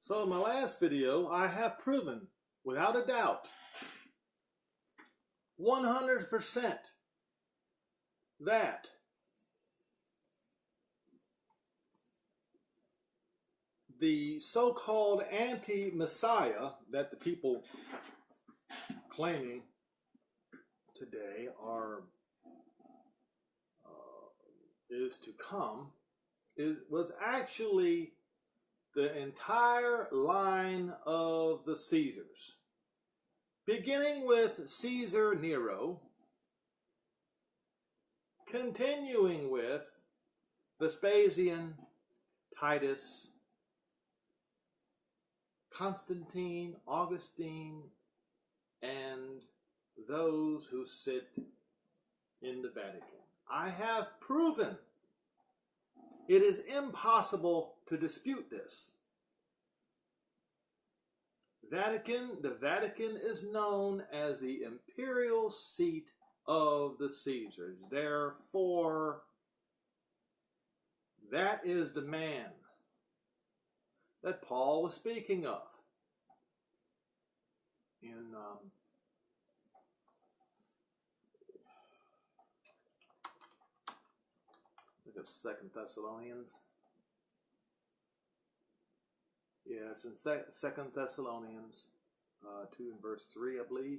So in my last video, I have proven, without a doubt, 100% that the so-called anti-Messiah that the people claiming today is to come was actually the entire line of the Caesars, beginning with Caesar Nero, continuing with Vespasian, Titus, Constantine, Augustine, and those who sit in the Vatican. I have proven it is impossible to dispute this. The Vatican is known as the imperial seat of the Caesars. Therefore, that is the man that Paul was speaking of in look at 2 Thessalonians. Yeah, it's in 2 Thessalonians 2 and verse 3, I believe.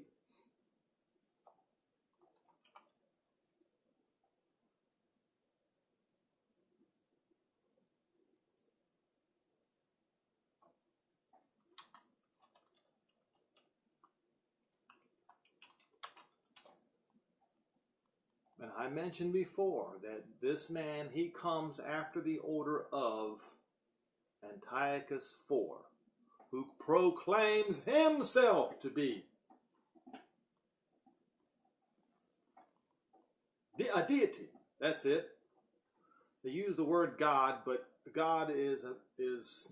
And I mentioned before that this man, he comes after the order of Antiochus IV, who proclaims himself to be a deity. That's it. They use the word God, but God is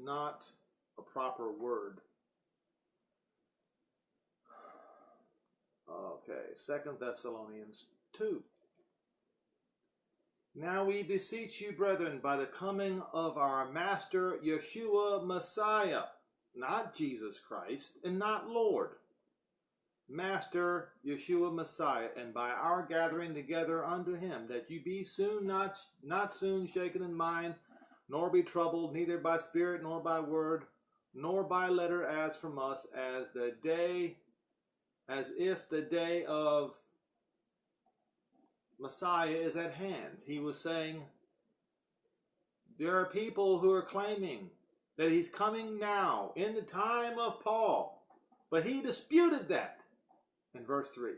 not a proper word. Okay, 2 Thessalonians 2. Now we beseech you, brethren, by the coming of our Master Yeshua Messiah, not Jesus Christ, and not Lord, Master Yeshua Messiah, and by our gathering together unto him, that you be soon not soon shaken in mind, nor be troubled, neither by spirit, nor by word, nor by letter as from us, as if the day of Messiah is at hand. He was saying there are people who are claiming that he's coming now in the time of Paul, but he disputed that in verse 3.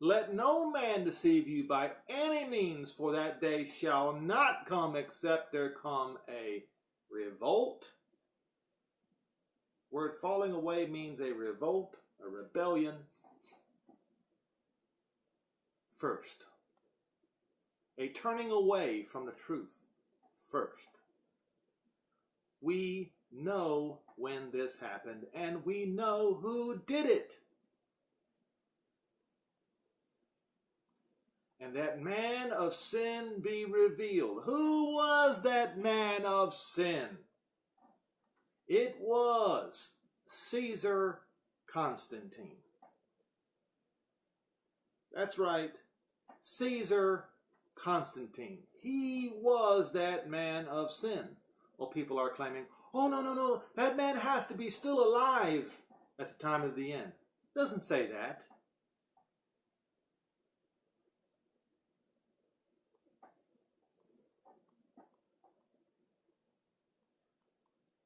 Let no man deceive you by any means, for that day shall not come except there come a revolt. Word falling away means a revolt, a rebellion. First, a turning away from the truth first. We know when this happened, and we know who did it. And that man of sin be revealed. Who was that man of sin? It was Caesar Constantine. That's right, Caesar Constantine. He was that man of sin. Well, people are claiming, oh, no, that man has to be still alive at the time of the end. It doesn't say that.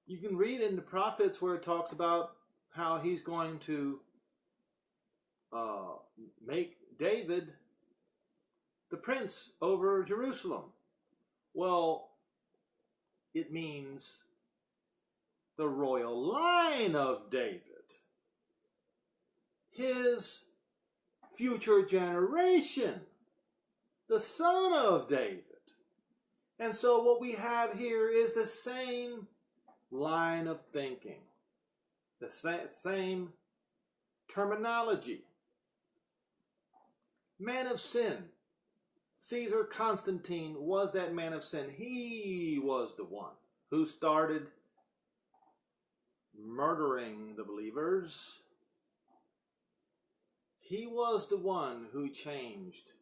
You can read in the prophets where it talks about how he's going to make David the prince over Jerusalem. Well, it means the royal line of David, his future generation, the son of David. And so what we have here is the same line of thinking, the same terminology. Man of sin. Caesar Constantine was that man of sin. He was the one who started murdering the believers. He was the one who changed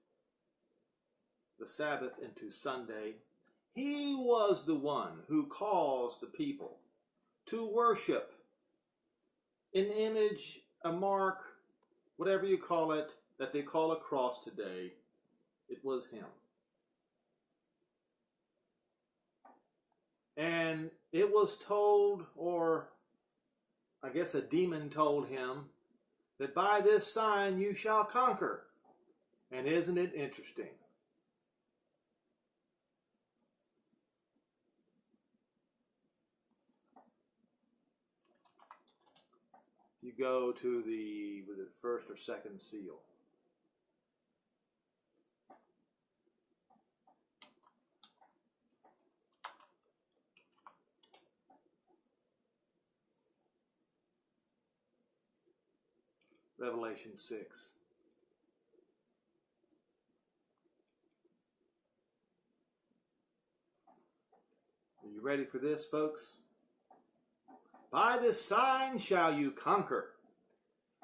the Sabbath into Sunday. He was the one who caused the people to worship an image, a mark, whatever you call it, that they call a cross today. It was him. And it was told, or I guess a demon told him, that by this sign you shall conquer. And isn't it interesting? You go to the, was it first or second seal? Revelation 6. Are you ready for this, folks? By this sign shall you conquer.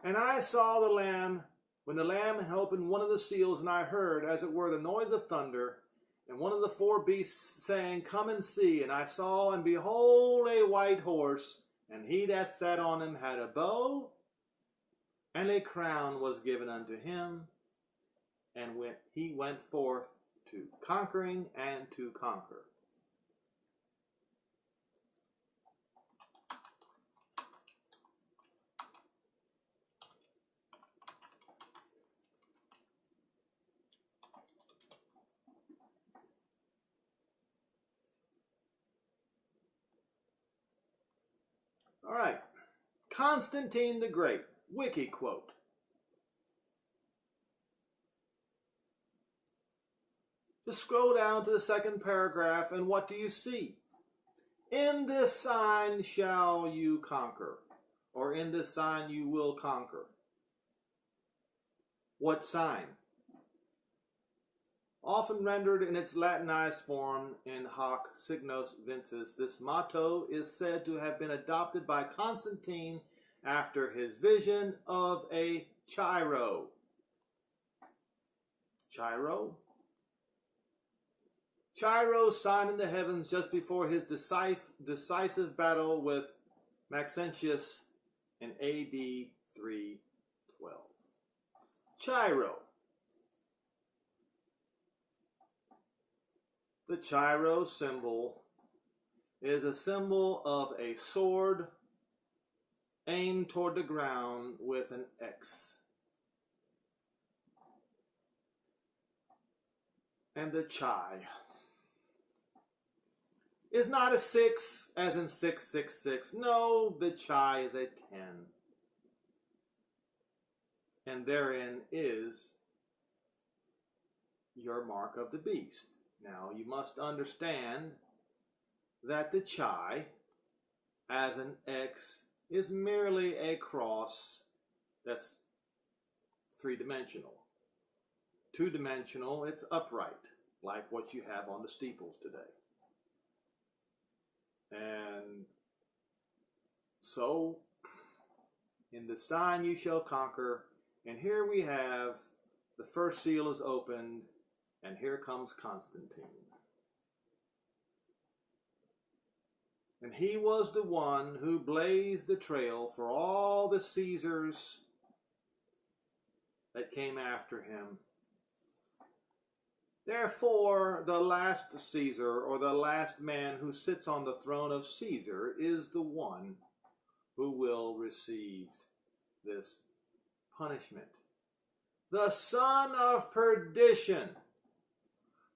And I saw the Lamb, when the Lamb had opened one of the seals, and I heard, as it were, the noise of thunder, and one of the four beasts saying, Come and see. And I saw, and behold, a white horse, and he that sat on him had a bow, and a crown was given unto him, and he went forth to conquering and to conquer. All right, Constantine the Great, wiki quote. Just scroll down to the second paragraph, and what do you see? In this sign shall you conquer, or in this sign you will conquer. What sign? Often rendered in its Latinized form in hoc signos vinces, this motto is said to have been adopted by Constantine after his vision of a Chi-Rho. Chi-Rho? Chi-Rho's sign in the heavens just before his decisive battle with Maxentius in AD 312. Chi-Rho. The Chi-Rho symbol is a symbol of a sword aimed toward the ground with an X. And the Chi is not a 6 as in 666. No, the Chi is a 10. And therein is your mark of the beast. Now, you must understand that the Chi, as an X, is merely a cross that's three-dimensional. Two-dimensional, it's upright, like what you have on the steeples today. And so, in the sign you shall conquer, and here we have the first seal is opened, and here comes Constantine. And he was the one who blazed the trail for all the Caesars that came after him. Therefore, the last Caesar, or the last man who sits on the throne of Caesar, is the one who will receive this punishment. The son of perdition,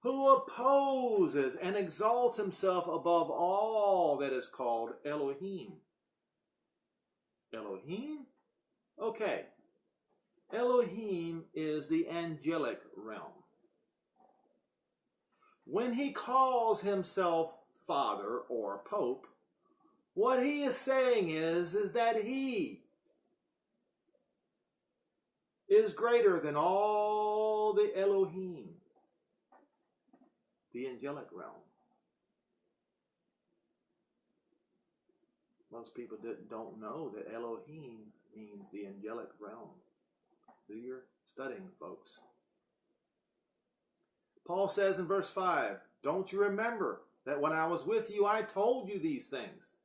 who opposes and exalts himself above all that is called Elohim. Elohim? Okay. Elohim is the angelic realm. When he calls himself Father or Pope, what he is saying is that he is greater than all the Elohim, the angelic realm. Most people don't know that Elohim means the angelic realm. Do your studying, folks. Paul says in verse 5, don't you remember that when I was with you, I told you these things?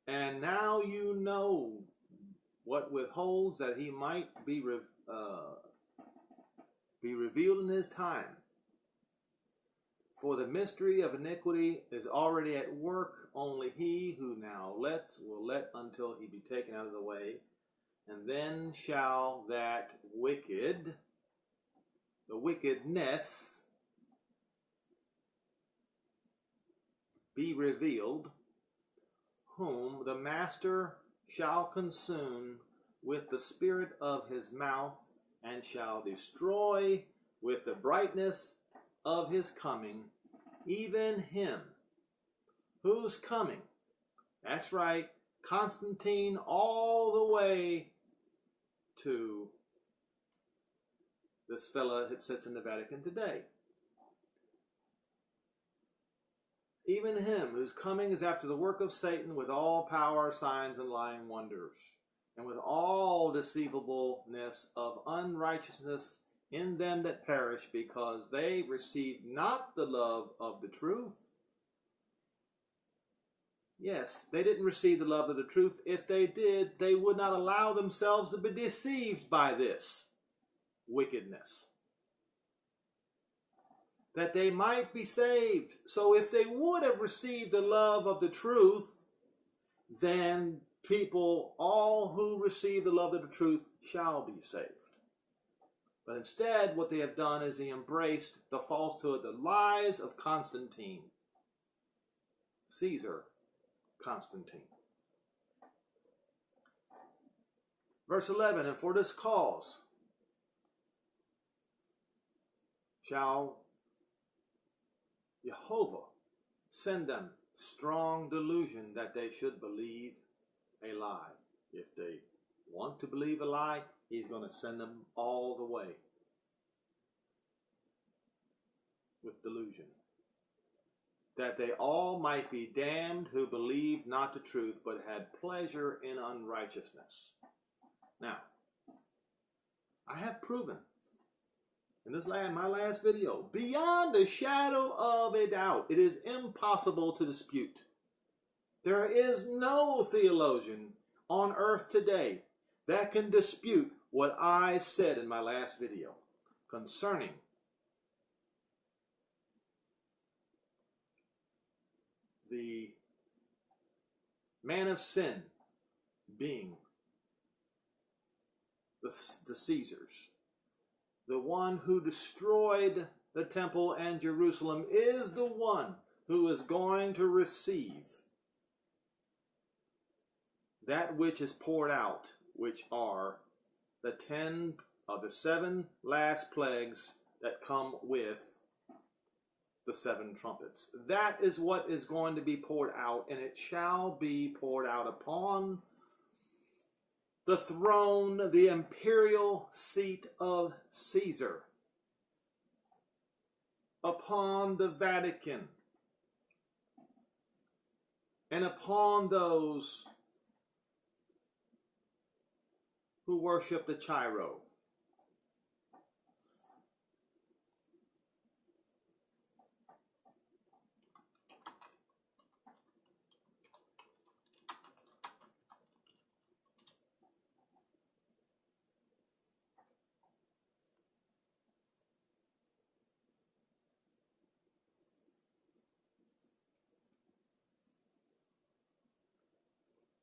And now you know what withholds, that he might be revealed in his time. For the mystery of iniquity is already at work. Only he who now lets will let until he be taken out of the way. And then shall that the wickedness, be revealed, whom the master shall consume with the spirit of his mouth, and shall destroy with the brightness of his coming, even him whose coming, that's right, Constantine, all the way to this fella that sits in the Vatican today. Even him whose coming is after the work of Satan, with all power, signs, and lying wonders, and with all deceivableness of unrighteousness in them that perish, because they receive not the love of the truth. Yes, they didn't receive the love of the truth. If they did, they would not allow themselves to be deceived by this wickedness, that they might be saved. So if they would have received the love of the truth, then people, all who receive the love of the truth, shall be saved. But instead, what they have done is they embraced the falsehood, the lies of Constantine, Caesar Constantine. Verse 11, and for this cause shall Jehovah send them strong delusion, that they should believe a lie. If they want to believe a lie, he's going to send them all the way with delusion, that they all might be damned who believed not the truth, but had pleasure in unrighteousness. Now, I have proven in my last video, beyond a shadow of a doubt, it is impossible to dispute. There is no theologian on earth today that can dispute what I said in my last video concerning the man of sin being the Caesars. The one who destroyed the temple and Jerusalem is the one who is going to receive that which is poured out, which are the 10 of the 7 last plagues that come with the 7 trumpets. That is what is going to be poured out, and it shall be poured out upon the throne, the imperial seat of Caesar, upon the Vatican, and upon those who worship the Chi-Rho.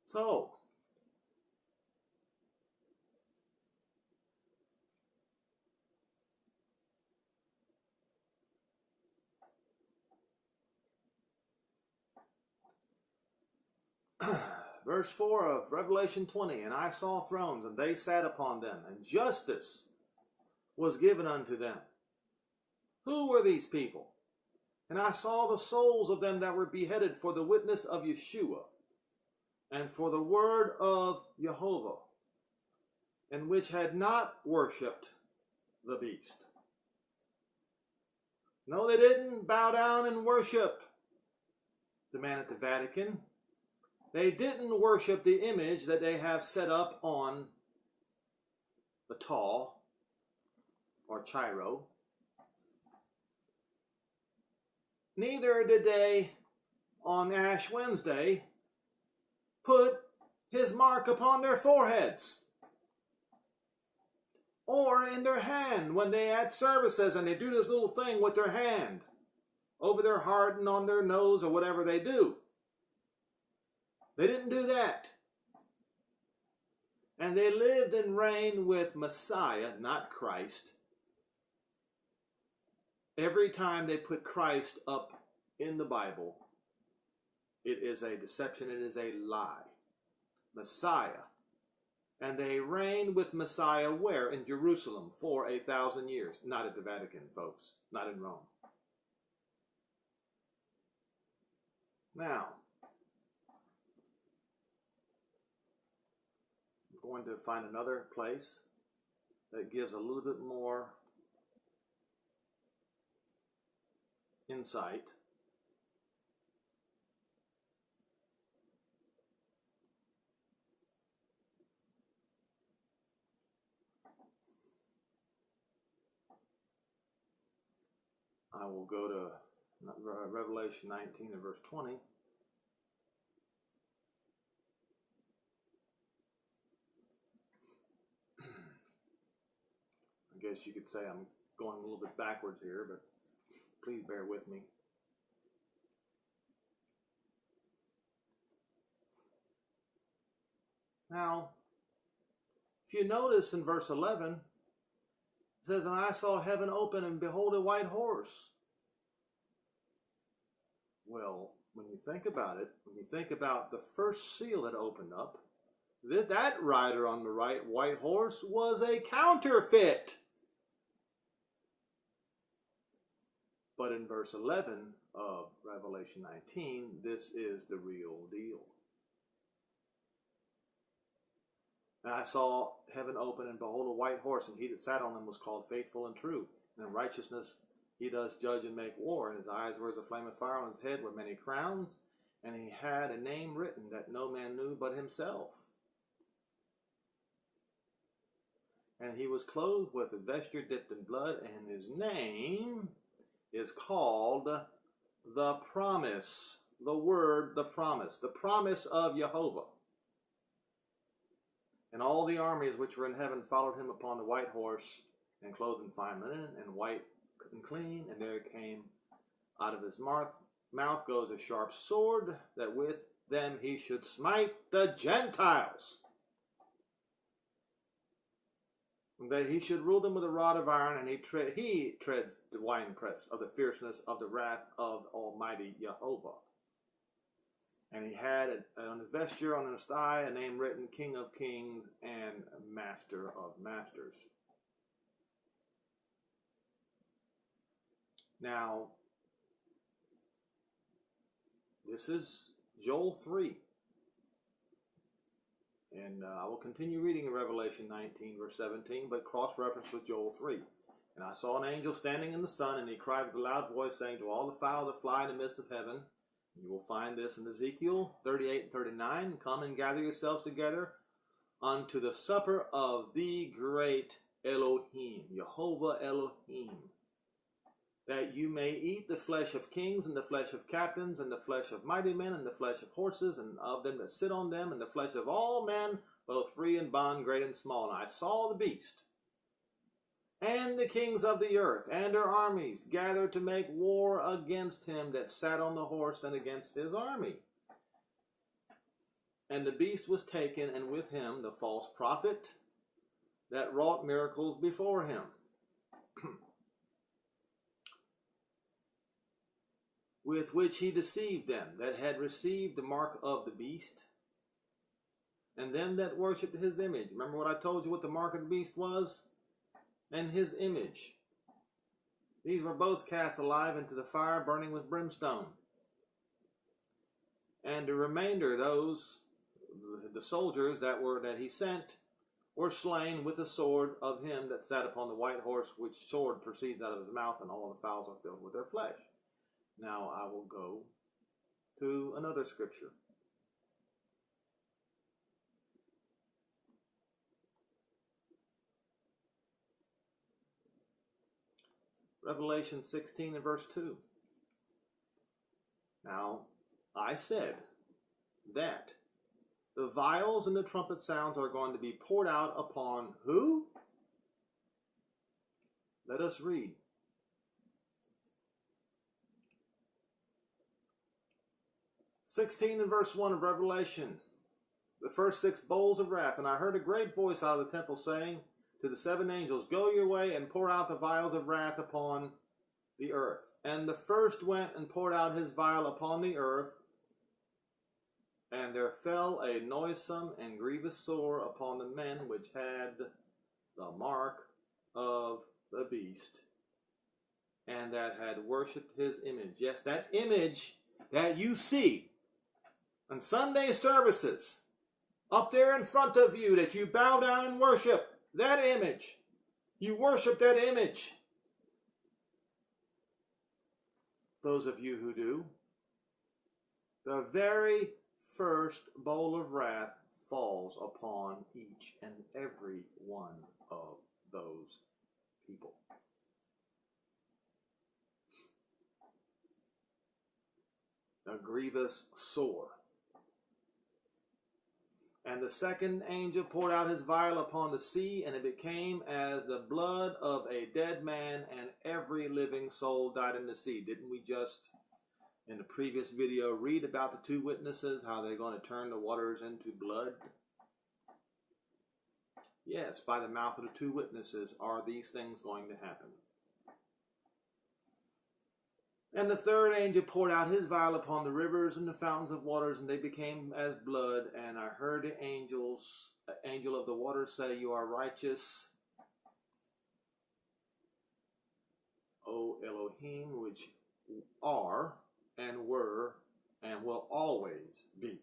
So, verse 4 of Revelation 20, and I saw thrones, and they sat upon them, and justice was given unto them. Who were these people? And I saw the souls of them that were beheaded for the witness of Yeshua, and for the word of Jehovah, and which had not worshipped the beast. No, they didn't bow down and worship the man at the Vatican. They didn't worship the image that they have set up on the Ptah or Chiro. Neither did they, on Ash Wednesday, put his mark upon their foreheads or in their hand when they had services and they do this little thing with their hand over their heart and on their nose or whatever they do. They didn't do that. And they lived and reigned with Messiah, not Christ. Every time they put Christ up in the Bible, it is a deception, it is a lie. Messiah. And they reigned with Messiah where? In Jerusalem for 1,000 years. Not at the Vatican, folks. Not in Rome. Now, I'm going to find another place that gives a little bit more insight. I will go to Revelation 19 and verse 20. I guess you could say I'm going a little bit backwards here, but please bear with me. Now, if you notice in verse 11, it says, "And I saw heaven open, and behold, a white horse." Well, when you think about it, when you think about the first seal that opened up, that rider on the right white horse was a counterfeit. But in verse 11 of Revelation 19, this is the real deal. "And I saw heaven open, and behold, a white horse, and he that sat on him was called Faithful and True. And in righteousness he does judge and make war. And his eyes were as a flame of fire, on his head were many crowns, and he had a name written that no man knew but himself. And he was clothed with a vesture dipped in blood, and his name is called the Promise." The word, the promise of Jehovah. "And all the armies which were in heaven followed him upon the white horse, and clothed in fine linen, and white and clean. And there came out of his mouth goes a sharp sword, that with them he should smite the Gentiles, and that he should rule them with a rod of iron, and he treads the winepress of the fierceness of the wrath of Almighty Jehovah. And he had on his vesture, on his thigh, a name written, King of Kings and Master of Masters." Now, this is Joel 3. And I will continue reading in Revelation 19, verse 17, but cross-reference with Joel 3. "And I saw an angel standing in the sun, and he cried with a loud voice, saying to all the fowl that fly in the midst of heaven," you will find this in Ezekiel 38 and 39, "Come and gather yourselves together unto the supper of the great Elohim," Jehovah Elohim, "that you may eat the flesh of kings, and the flesh of captains, and the flesh of mighty men, and the flesh of horses, and of them that sit on them, and the flesh of all men, both free and bond, great and small. And I saw the beast, and the kings of the earth, and their armies, gather to make war against him that sat on the horse, and against his army. And the beast was taken, and with him the false prophet that wrought miracles before him, with which he deceived them that had received the mark of the beast, and them that worshipped his image." Remember what I told you what the mark of the beast was? And his image. "These were both cast alive into the fire burning with brimstone. And the remainder, the soldiers that he sent, were slain with the sword of him that sat upon the white horse, which sword proceeds out of his mouth, and all the fowls are filled with their flesh." Now I will go to another scripture. Revelation 16 and verse 2. Now, I said that the vials and the trumpet sounds are going to be poured out upon who? Let us read. "16 and verse 1 of Revelation, the first 6 bowls of wrath. And I heard a great voice out of the temple saying to the 7 angels, Go your way and pour out the vials of wrath upon the earth. And the first went and poured out his vial upon the earth, and there fell a noisome and grievous sore upon the men which had the mark of the beast, and that had worshipped his image." Yes, that image that you see on Sunday services, up there in front of you, that you bow down and worship, that image. You worship that image. Those of you who do, the very first bowl of wrath falls upon each and every one of those people. A grievous sore. "And the second angel poured out his vial upon the sea, and it became as the blood of a dead man, and every living soul died in the sea." Didn't we just, in the previous video, read about the 2 witnesses, how they're going to turn the waters into blood? Yes, by the mouth of the 2 witnesses are these things going to happen. "And the third angel poured out his vial upon the rivers and the fountains of waters, and they became as blood. And I heard the angel of the waters say, You are righteous, O Elohim, which are and were and will always be.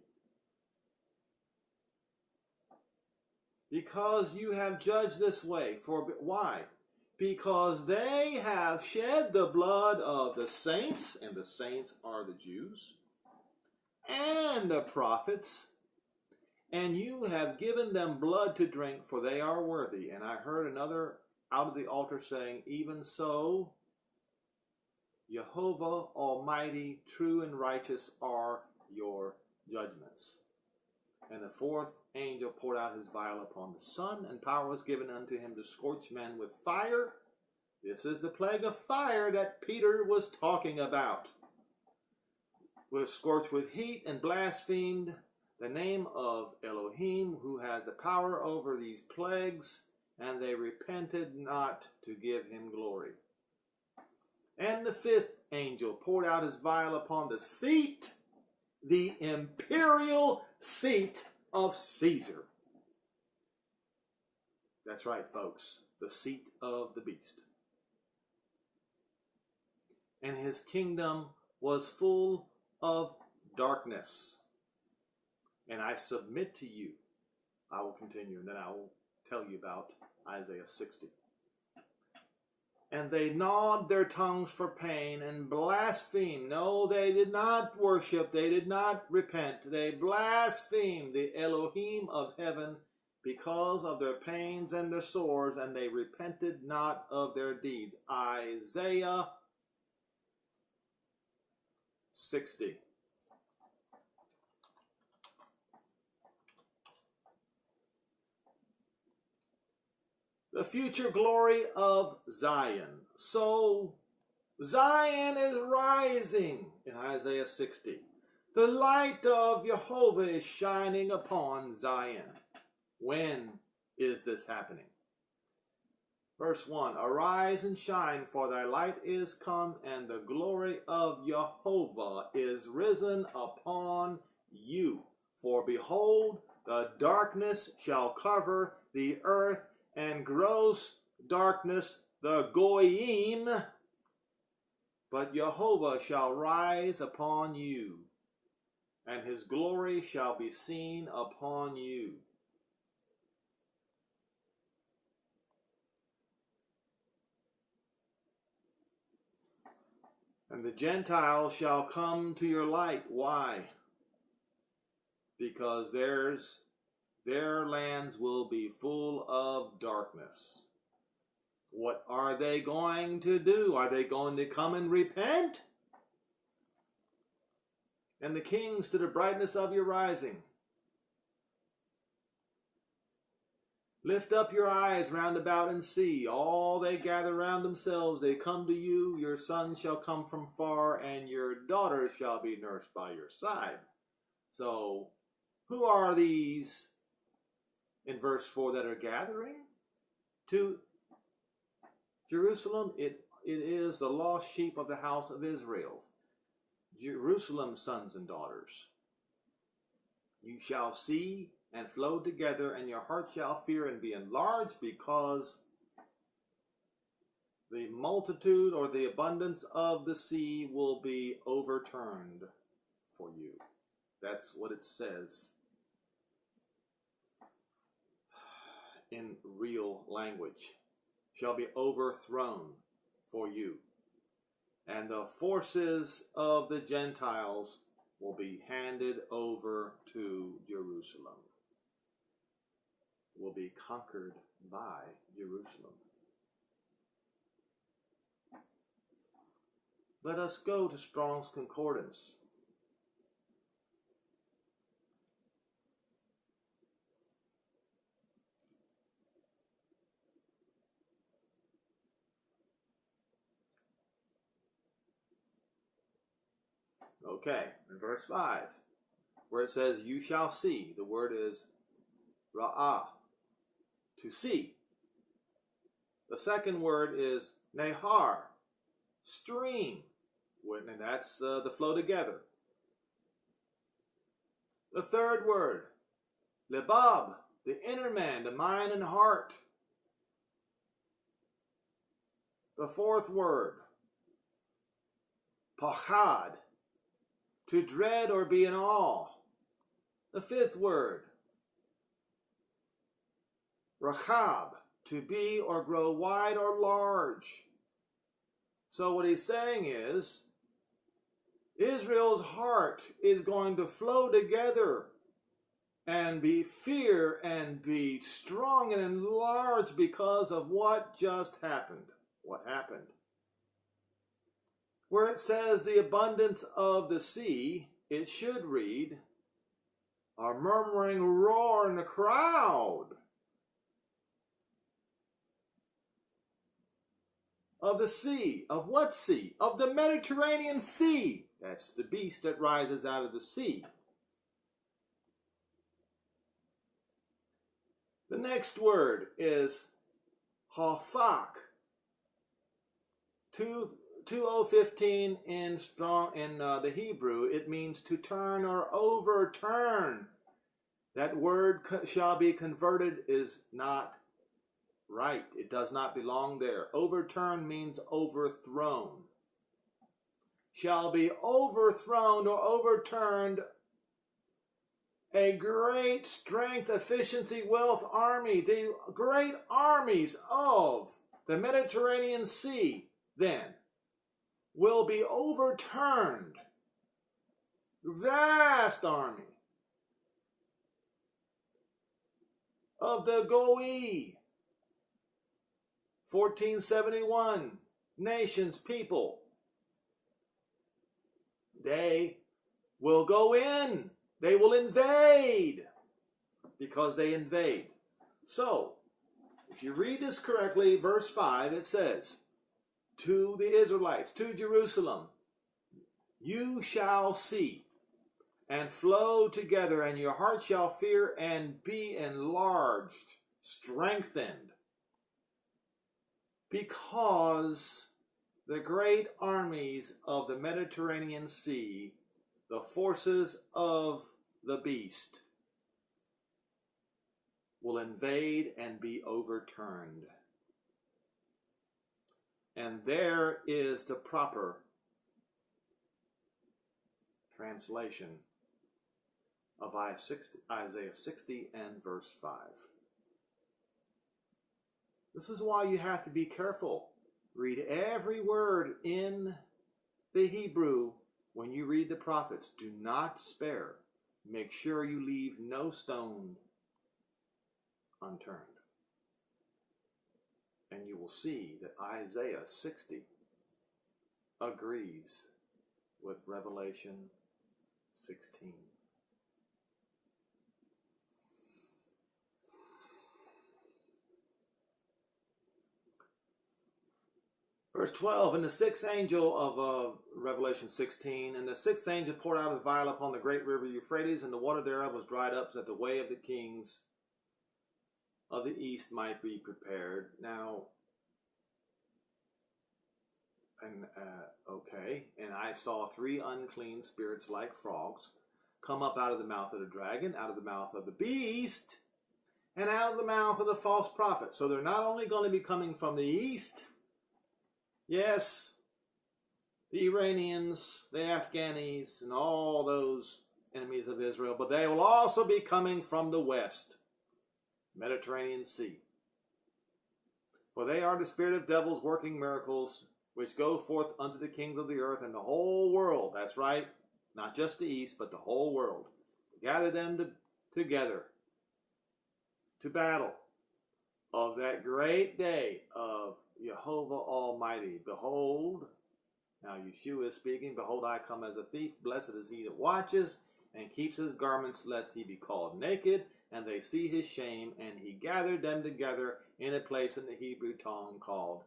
Because you have judged this way." Why? "Because they have shed the blood of the saints," and the saints are the Jews, "and the prophets, and you have given them blood to drink, for they are worthy. And I heard another out of the altar saying, Even so, Jehovah Almighty, true and righteous are your judgments. And the fourth angel poured out his vial upon the sun, and power was given unto him to scorch men with fire." This is the plague of fire that Peter was talking about. "Was scorched with heat, and blasphemed the name of Elohim, who has the power over these plagues, and they repented not to give him glory. And the fifth angel poured out his vial upon the seat, the imperial seat of Caesar." That's right, folks, the seat of the beast. "And his kingdom was full of darkness. And I submit to you," I will continue, and then I will tell you about Isaiah 60. "And they gnawed their tongues for pain and blasphemed." No, they did not worship. They did not repent. They blasphemed the Elohim of heaven because of their pains and their sores, and they repented not of their deeds. Isaiah 60. The future glory of Zion. So Zion is rising in Isaiah 60. The light of Jehovah is shining upon Zion. When is this happening? Verse 1, "Arise and shine, for thy light is come, and the glory of Jehovah is risen upon you. For behold, the darkness shall cover the earth, and gross darkness the Goyim. But Jehovah shall rise upon you, and his glory shall be seen upon you." "And the Gentiles shall come to your light." Why? Because their lands will be full of darkness. What are they going to do? Are they going to come and repent? And the kings to the brightness of your rising. Lift up your eyes round about and see. All they gather round themselves, they come to you. Your sons shall come from far, and your daughters shall be nursed by your side. So, who are these in verse 4 that are gathering to Jerusalem? It is the lost sheep of the house of Israel. Jerusalem's sons and daughters. You shall see and flow together, and your heart shall fear and be enlarged, because the multitude or the abundance of the sea will be overturned for you. That's what it says in real language. Shall be overthrown for you. And the forces of the Gentiles will be handed over to Jerusalem. Will be conquered by Jerusalem. Let us go to Strong's Concordance. Okay, in verse 5, where it says, you shall see, the word is ra'ah, to see. The second word is nehar, stream, and that's the flow together. The third word, lebab, the inner man, the mind and heart. The fourth word, pachad, to dread or be in awe. The fifth word, rachab, to be or grow wide or large. So what he's saying is, Israel's heart is going to flow together and be fear and be strong and enlarged because of what just happened. What happened? Where it says the abundance of the sea, it should read, a murmuring roar in the crowd of the sea. Of what sea? Of the Mediterranean Sea. That's the beast that rises out of the sea. The next word is hafak. 2015 in the Hebrew, it means to turn or overturn. That word shall be converted is not right. It does not belong there. Overturn means overthrown. Shall be overthrown or overturned a great strength, efficiency, wealth, army. The great armies of the Mediterranean Sea, then, will be overturned. Vast army of the Goi, 1471, nations, people. They will go in. They will invade, because they invade. So, if you read this correctly, verse 5, it says, to the Israelites, to Jerusalem, you shall see and flow together, and your heart shall fear and be enlarged, strengthened, because the great armies of the Mediterranean Sea, the forces of the beast, will invade and be overturned. And there is the proper translation of Isaiah 60 and verse 5. This is why you have to be careful. Read every word in the Hebrew when you read the prophets. Do not spare. Make sure you leave no stone unturned. And you will see that Isaiah 60 agrees with Revelation 16. Verse 12, and the sixth angel of Revelation 16, and the sixth angel poured out his vial upon the great river Euphrates, and the water thereof was dried up, so that the way of the kings of the east might be prepared. Now, okay, and I saw three unclean spirits like frogs come up out of the mouth of the dragon, out of the mouth of the beast, and out of the mouth of the false prophet. So they're not only going to be coming from the east, yes, the Iranians, the Afghanis, and all those enemies of Israel, but they will also be coming from the west, Mediterranean Sea. For they are the spirit of devils working miracles, which go forth unto the kings of the earth and the whole world. That's right, not just the east, but the whole world. Gather them together to battle of that great day of Jehovah Almighty. Behold, now Yeshua is speaking, behold, I come as a thief. Blessed is he that watches and keeps his garments, lest he be called naked, and they see his shame. And he gathered them together in a place in the Hebrew tongue called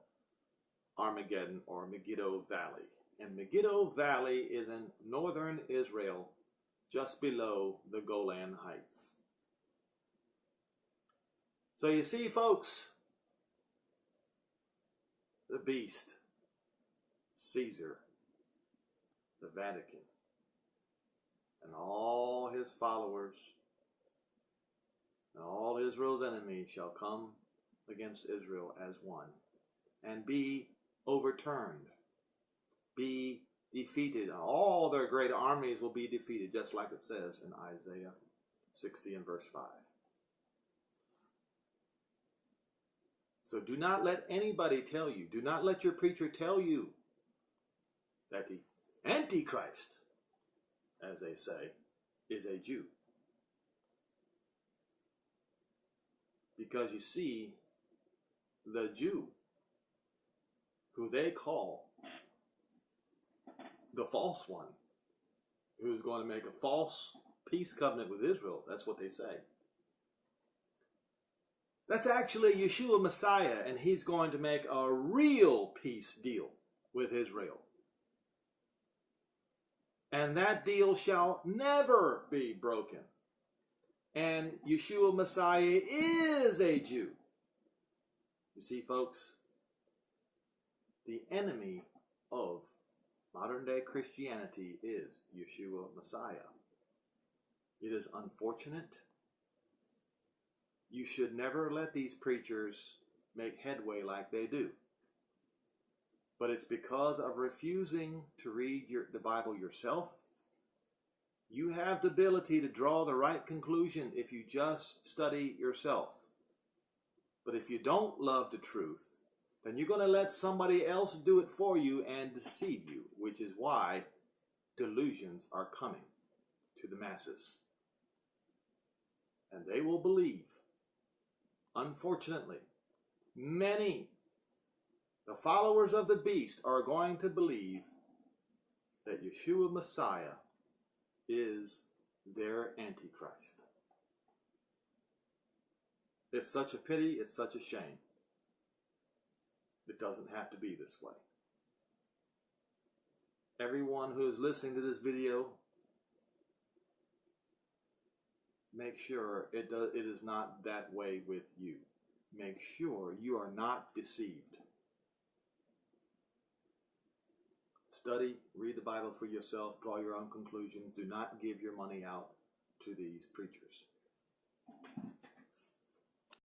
Armageddon, or Megiddo Valley. And Megiddo Valley is in northern Israel, just below the Golan Heights. So you see, folks, the beast, Caesar, the Vatican, and all his followers, and all Israel's enemies shall come against Israel as one, and be overturned, be defeated. All their great armies will be defeated, just like it says in Isaiah 60 and verse 5. So do not let anybody tell you, do not let your preacher tell you that the Antichrist, as they say, is a Jew. Because you see, the Jew, who they call the false one, who's going to make a false peace covenant with Israel, that's what they say. That's actually Yeshua Messiah, and he's going to make a real peace deal with Israel. And that deal shall never be broken. And Yeshua Messiah is a Jew. You see, folks, the enemy of modern day Christianity is Yeshua Messiah. It is unfortunate. You should never let these preachers make headway like they do. But it's because of refusing to read the Bible yourself. You have the ability to draw the right conclusion if you just study yourself. But if you don't love the truth, then you're going to let somebody else do it for you and deceive you, which is why delusions are coming to the masses. And they will believe. Unfortunately, many, the followers of the beast, are going to believe that Yeshua Messiah is their Antichrist. It's such a pity, it's such a shame. It doesn't have to be this way. Everyone who is listening to this video, make sure it is not that way with you. Make sure you are not deceived. Study, read the Bible for yourself, draw your own conclusions. Do not give your money out to these preachers.